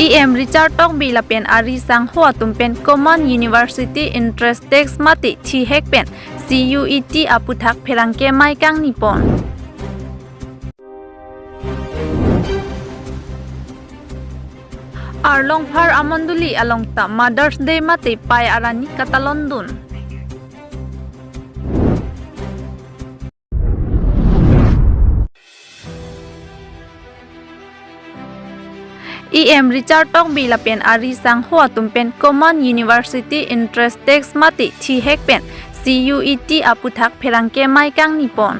EM Richard Tong Bila Pen Ari Sang Hoa Tumpen Common University Interest Text Mati Chi Hek Pen CUET Aputhak Pherangke Mai Kang Nipon Arlong Phar Amonduli Along Ta Mother's Day Mati Pai Arani Katalondun EM Richard Tong Bila Pen Ari Sang Hoa Tumpen Common University Interest Text Mati Chi Hek Pen CUET Aputhak Pherangke Mai Kang Nipon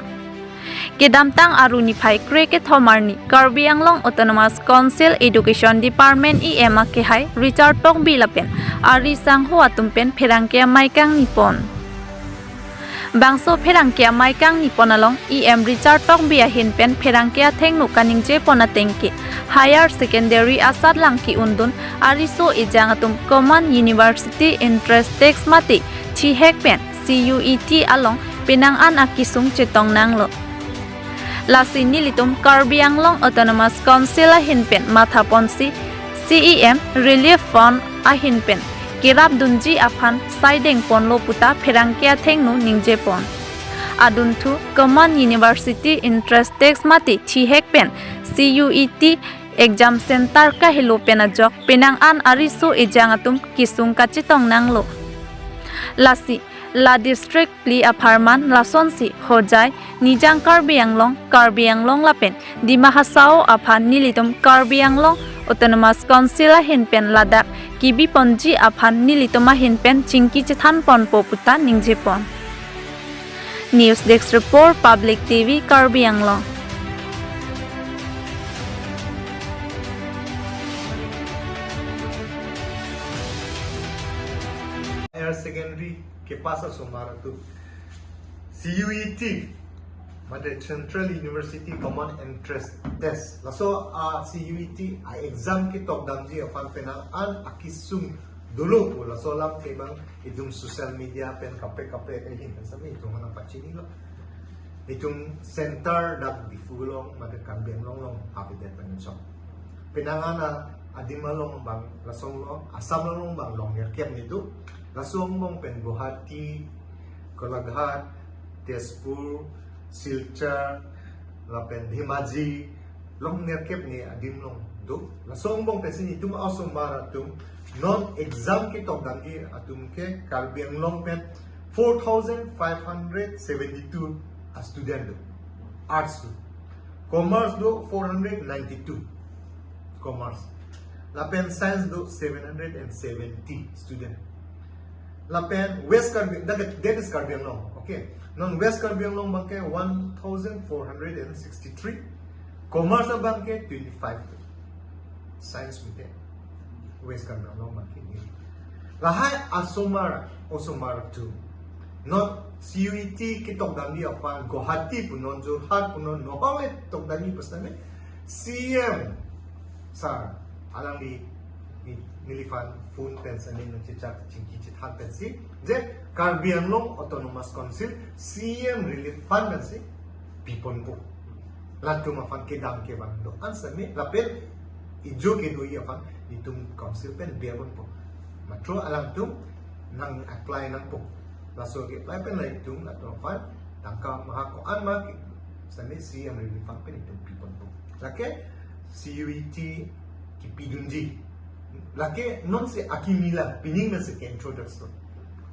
Kedamtang Aruni Phai Kreke Thomarni Karbi Anglong Autonomous Council Education Department EM Akehai Richard Tong Bila Pen Ari Sang Hoa Tumpen Pherangke Mai Kang Nipon Bangso Pherangke Mai Kang Nipon along EM Richard Tong Bia Hin Pen Pherangke Thengnu Kaningje Ponatengki Higher Secondary Asad Langki Undun Ariso Ijangatum Common University Interest Text Mati Chi Hek Pen CUET along Pinangan Akisung Chetong Nanglo Lasi Nilitum Karbi Anglong Autonomous Council Ahinpen Mathaponsi CEM Relief Fund Ahinpen Kirap Dunji Afan Saideng Ponlo Puta Pherangke Thengnu Ningjepon Aduntu Common University Interest Text Mati Chi Hek Pen CUET Exam Center ka hilo penajok Pinangan Ariso Ijangatum Kisung Kachitong Nanglo Lasi La District Pli Aparman Lasonsi Hojai Nijang Karbi Anglong Lapen Di Mahasao Aphan Nilitum Karbi Anglong Autonomous Council Hinpen Ladak Kibi Ponji Aphan Nilitum Hinpen Chingki Chithan Pon Poputa Ningjepon News Desk Report Public TV Karbi Anglong Higher Secondary के पास सोमवार तो CUET मतलब Central University Common Interest Test laso CUET exam के top damji afan penang an akisum dulu po laso lam ke bang idum social media pen kape ke hin sami itu mana pacini lo itung center dak difulong mata kambing long update penunjuk penangana adimalong bang lasong lo asam long bang long kem itu Lasong mong pen Guwahati, Golaghat, Tezpur, Silchar, lapen Dhimaji, long nerkep ni adim long do. Lasong mong pen sini tum asong maratum non exam ke tok dangi atum ke Karbi Anglong pen 4,572 student do. Arts do. Commerce do 492. Commerce. Lapen science do 770 student. Lapen West Karbi, that is Karbi Anglong, okay. Non West Karbi Anglong bangke 1,463, Commerce bangke 25, Science bangke West Karbi Anglong bangke ni. Lahai Asomara 2, non CUET kitok dami apan Guwahati punon Jorhat punon Nohole tok dami pasane CM sa alang di nilifan phone pensanin ng cicak cingki cithan pensi je Karbi Anglong Autonomous Council CM Relief Fund pensi pipon po latu mafan ke dam ke bang do ansami lapel ijo ke doi afan itum council pen biarpon po matro alam tum nang apply nang po laso ke apply pen lai tum latu mafan tangka mahako an ma sami CM Relief Fund pen itum pipon po lake CUET ki pidunji laki non se akimila pining na se introduction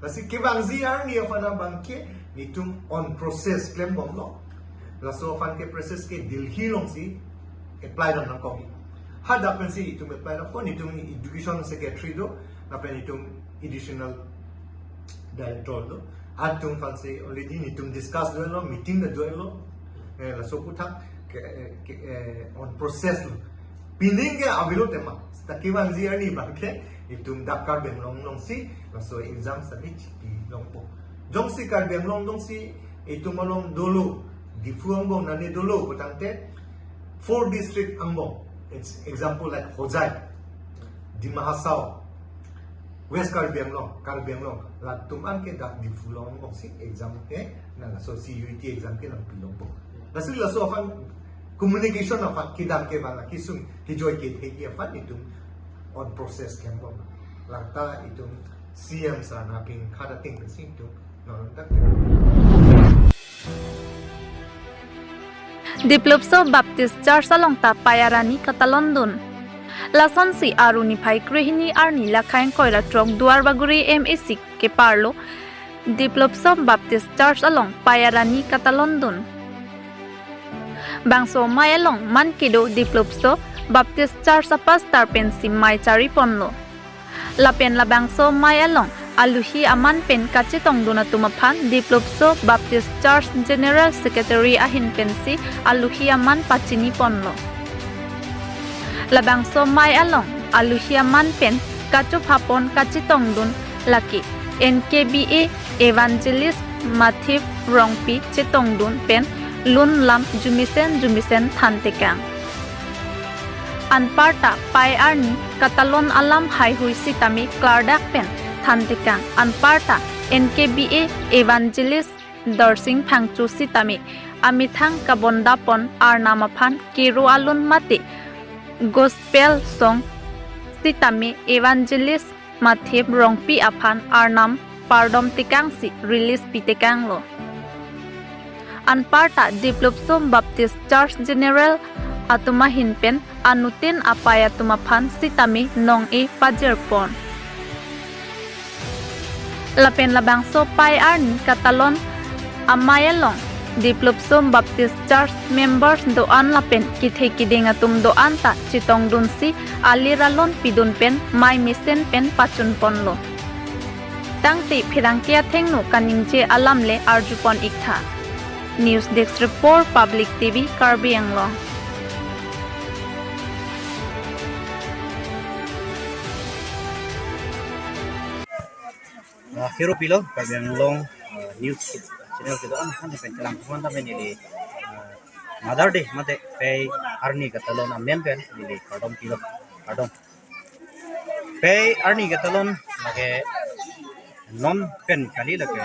lasi kebang ziar ni afana bangke nitum on process claim bom lo laso fan ke process ke dilhilong si apply nang kopi hada pen si itum apply na ko nitum education secretary do na pen nitum additional director do atum fan se already nitum discuss do lo meeting na do lo laso puthak on process lo pining ke abilo tema takibang ziarni bangke itum dak Karbi Anglong si laso exam sabi di longpo jong si Karbi Anglong si itum malong dolo di fuangbong nani dolo butangte 4 district angbong it's example like Hojai di Mahasao West Karbi Anglong latum an ke dak di fuangbong si exam ke na laso CUET exam ke nang pilongpo laso afan communication of kidam ke bala kisung kijoy ke hegi afan itum on process kembo langta itu siam sana ping kada ting situ non tak Diplopso Baptist Church along ta payarani kata London. Lason si aruni phai krihini arni lakhain koira trok duar baguri MSC ke parlo. Diplopso Baptist Church along payarani kata London. Bangso mai along man kido Diplopso Baptist Church sa pastor pensi mai cari ponlo. Lapen la bangso mai along aluhi aman pen kacitong duna tumapan Diplopso Baptist Church General Secretary ahin pensi aluhi aman pacini ponlo. Labangso mai along aluhi aman pen kacup hapon kacitong dun laki NKBA Evangelist Matthew Rongpi citong dun pen lun lam jumisen thantekang. Anparta pai arni katalon alam hai hui sitami klardak pen thantekang anparta NKBA Evangelist Darsing phangchu sitami amithang kabondapon arnamaphan kiro alun mate gospel song sitami Evangelist Matthew Rongpi aphan arnam pardom tikang si release pitekang lo. Anparta Diplopso Baptist Church General atuma hinpen anutin apaya tumaphan sitami nong e pajerpon. Lapen labangso pai arni katalon amayalong Diplopso Baptist Church members doan lapen kithe kiding atum doan ta chitong dunsi aliralon pidun pen mai misen pen pachun ponlo. Tangti phirangkia thengnu kaningje alamle arjupon iktha. News Desk Report Public TV Karbi Anglong. Hero pilo Karbi Anglong news channel kita kan pencelang kuman tapi ini Mother Day mate pay arni katalon amen pen ini kardom pilo kardom pay arni katalon lage non pen kali lage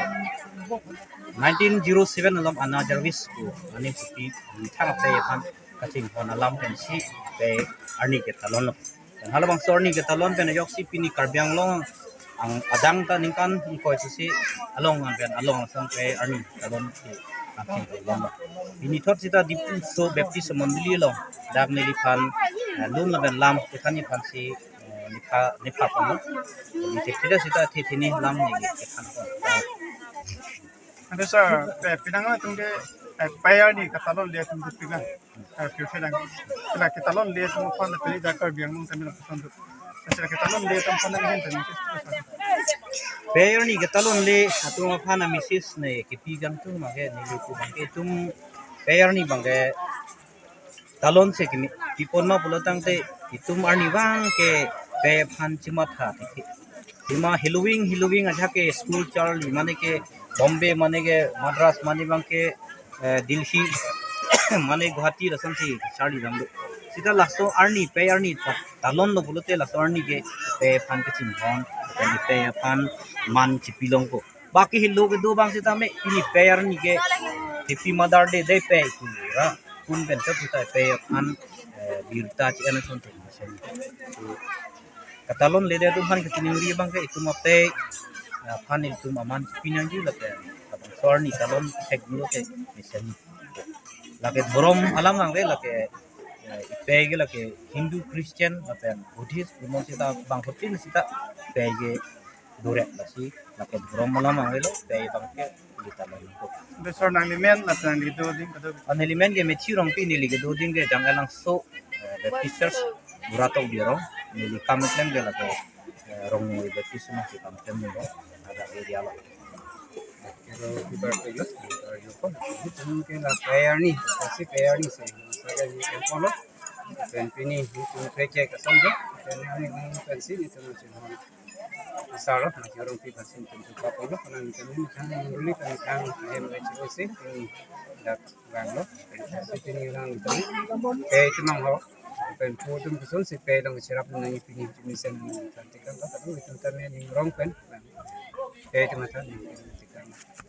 1907 alam ana jarvis ko ani sipi thang pay pan kaching hon alam pen si pay arni katalon dan halabang sorni katalon pen yok si pini Karbi Anglong ang adang ta ningkan ko si along ang along sampai arni alon si aking lomba ini thot sita Diplopso Baptist mandili lo dag ni lipan lum laban lam ikani pan si nipa pano ni tekida sita thini lam ni ikan ko ada sa pinangan tungge payar ni katalon lihat tunggu pinang future lang sila katalon lihat tunggu pan tadi jakar biang nung sambil pesan tu sila katalon lihat tunggu pan lagi tadi Payer ni katalon le atong apana misis na kipigang tu mage niluku bangke tum payer ni bangke talon se kimi tipon ma pulotang te itum arni bang ke pe phan chimat ha ima Halloween aja ke school child mane ke Bombay mane ke Madras mane bangke Delhi mane Guwahati rasam si sari damdo sita laso arni payer ni talon lo pulote laso arni ke pe phan ke chinhon pe pan man chipilong ko baki hillo ke do bang sita me ini payer ni ke happy Mother Day they pay ku ra kun ben sa sita pe pan birta chi ana son te katalon le de do han ke tinuri bang ke itu mate pan itu man pinang ju la ke abang sorni talon tek ni ke misen la ke borom alam nang la ke pege la ke Hindu Christian la Buddhist mo sita bang hotin sita pege dure basi la ke borom malam ang lo pege bang ke kita lo ko besar nang limen at nang dito din kado an element ke mechi rong pi ni li ke do ding ke jangalang so the teachers burato biro ni li kamitlen ke la ke rong ni the teachers ma si kamitlen ni lo ada area lo Pero ibar ko yun, ito yung kaya ni, kasi kaya ni sa yung polo, then pini yung peke kasama, then yung pansin ito na siya sarap na yung pansin ito sa polo, kanang ito yung ulit ang kang MHOC, yung dat banglo, so pini yung lang ito, kaya ito mang ho, pen po itong gusto, si kaya lang sirap na yung pini jumisan ng kantikan ko, pero itong tamin yung wrong pen, kaya ito matan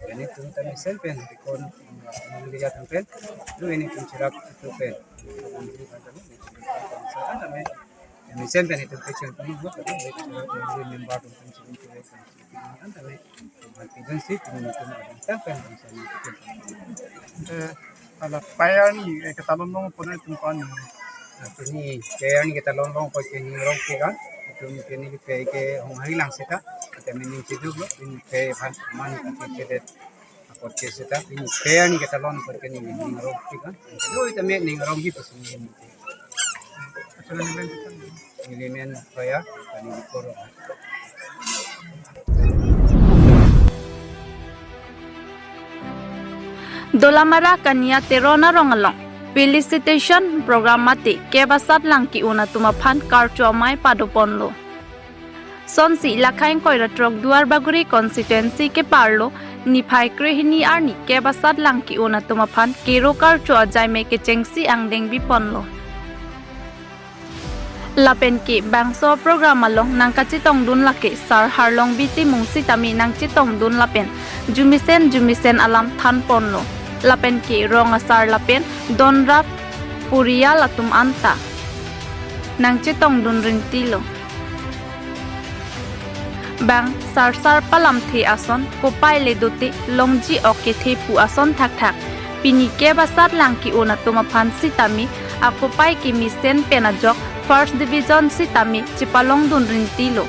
ini tuh tadi pen kon melihat pen lu ini pun cerap itu pen misen pen itu kecil pun buat tapi member tu penting itu kan tapi agensi itu ada pen misalnya ala payar ni ketalon long pun itu kan ini kayak ni kita lomba kau ini orang kan itu mungkin ini kayak orang hilang sih tak kita mening hidup loh ini kayak mana kita aku cerita ini kayak ni kita lomba kau ini orang kan itu kita mening orang gitu sih elemen kaya kani dikoro Dolamara kania terona rongalong felicitation program mati kebasat lang ki una tumaphan karcho mai padoponlo sonsi lakhain koira trok duar baguri constituency ke parlo niphai krehini arni kebasat lang ki una tumaphan kero karcho ajai me ke chengsi angdeng biponlo lapen ki bangso program along nang kachitong dun lake sar harlong biti mungsi tami nang chitong dun lapen jumisen alam than ponlo lapen ki rong asar lapen donrap puria latum anta nang chitong dun rintilo bang sar palam the ason kopai le duti longji oke the pu ason thak thak pini ke basat langki una tuma phansi tami akopai ki misen penajok first division sitami chipalong dun rintilo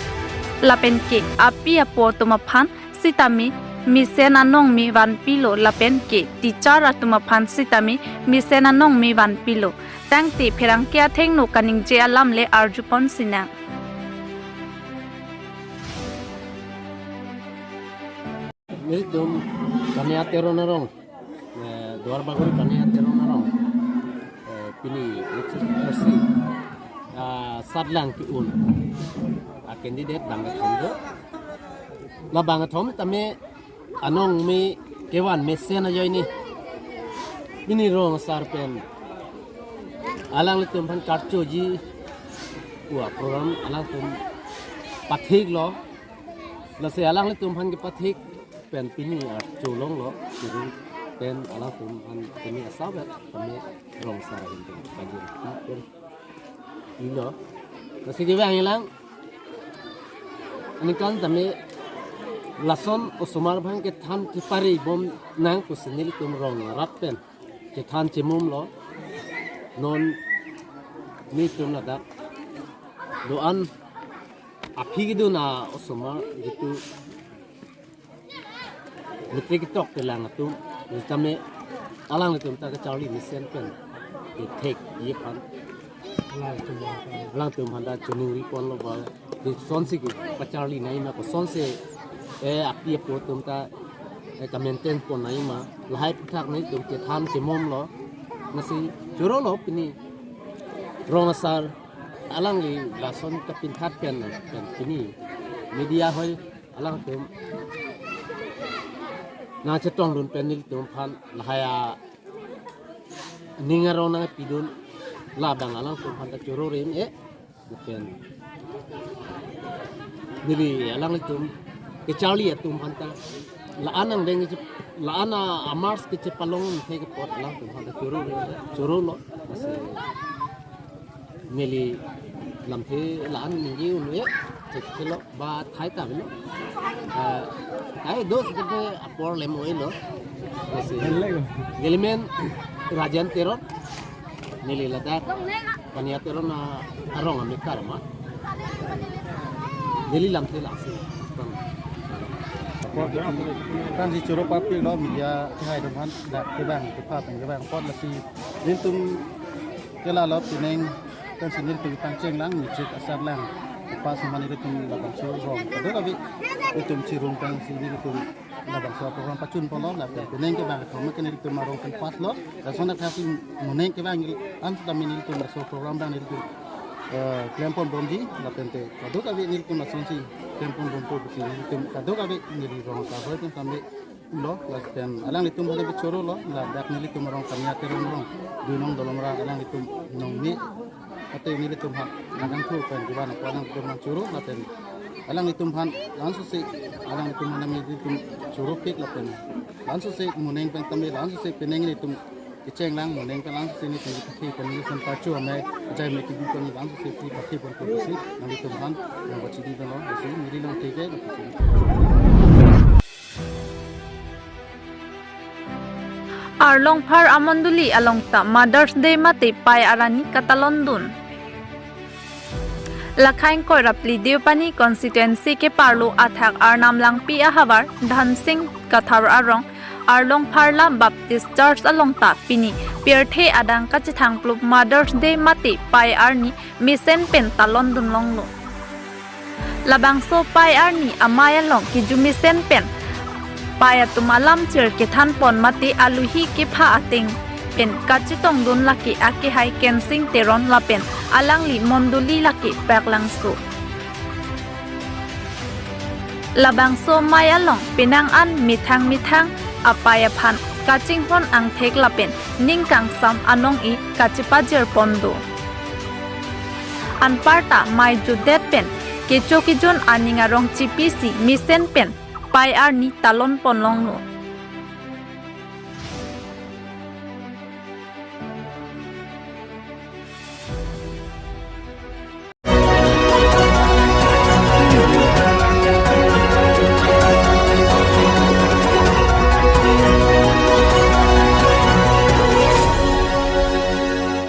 lapen ke api apo tuma phan sitami misen anong mi van pilo lapen ke teacher atuma phan sitami misen anong mi van pilo tangti pherang kya thengno kaning je alam le arjupon sinang Itu kania teronarong, luar bagus kania teronarong, pini versi sadlang kiun, candidate banget hondo, la banget hom, tapi anong mi kewan mesen aja ini, pini rong sarpen, alang litum pan kartu ji, program alang tum pathik lo, lase alang litum pan ke pathik pen pini colong lo jadi pen alang tum an pini asabet kami rong sara itu kajian pen ilo nasi kita hilang ini kan kami lason osomar bang ke than kipari bom nang kusenil tum rong rap pen ke than cemum lo non ni tum nada doan api gitu na osomar gitu Mesti kita kelang tu, kami alang itu kita kecari misen pen, take ye pan, alang tu mana jenuh ripon lo bal, di sonsi kita kecari naik macam sonsi, api apa tu kita maintain pon naik mah, lahai putak naik tu kita tham cemom lo, nasi juro lo ini, rong asar, alang li lason kepintat pen ini, media hoi alang tu na chetong dun penil tum phan lahaya ningarona pidun labang alang tum phan ta chororin pen nili alang tum ke charli tum phan ta la anang deng la ana amars ke chepalong the ke pot alang tum phan ta chorolo nili lamthe la an ni unu chekelo ba thai ta belo dos jebe apor lemo ilo elemen rajan teror nili ladak pania teror na arong amikar ma nili lamte lasi kan si curo papi lo media hai depan dak ke bang ke pa ke bang pot lasi lintum kela lo pineng kan sinil tu panceng lang micik asar lang pas mana itu labang so rong ada lagi itu cirung tang sini itu labang so program pacun polong lah pineng ke bang kamu kena itu marong kan pas lo dan sana kasi muneng ke bang an sudah mini itu so program dan itu klempon bomji la pente kado kami ni itu masih si klempon bompo sini itu kado kami ni rong kado itu sampai lo dan alang itu mana bicara lo lah dak ni itu marong kami aterong rong dunong dalam rang alang itu nong ni atau ini itu hak nagang tu kan di mana alang itu mancuru laten alang itu han langsung si alang itu mana itu curu pik laten langsung si muneng peng kami langsung si peneng itu keceng lang mo neng kalang sini sini kaki pun ni sempat cuci amai jai mai kibi pun ni lang sini kaki pun pun sini nanti tuhan yang baca di dalam sini miri lang tiga Arlong par amonduli along ta Mother's Day mate pai arani katalondun. Lakhain koi rapli Deopani constituency ke parlo athak arnam lang pi ahavar Dhan Singh kathar arong Arlong Parla Baptist Church along ta pini Pirthe adang kachithang plup Mother's Day mate pai arni misen pen talondun longlo. Labang so pai arni amaya long kiju misen pen Paya tumalam cer ke than pon mati aluhi ke pha ating pen kachitong dun laki ake hai kensing teron lapen alangli monduli laki peklang su labang so maya long pinang an mithang apaya phan kaching pon ang thek lapen ningkang sam anong i kachipajer pondo anparta mai judet pen kechokijon aningarong chipisi misen pen pai arni talon ponlong no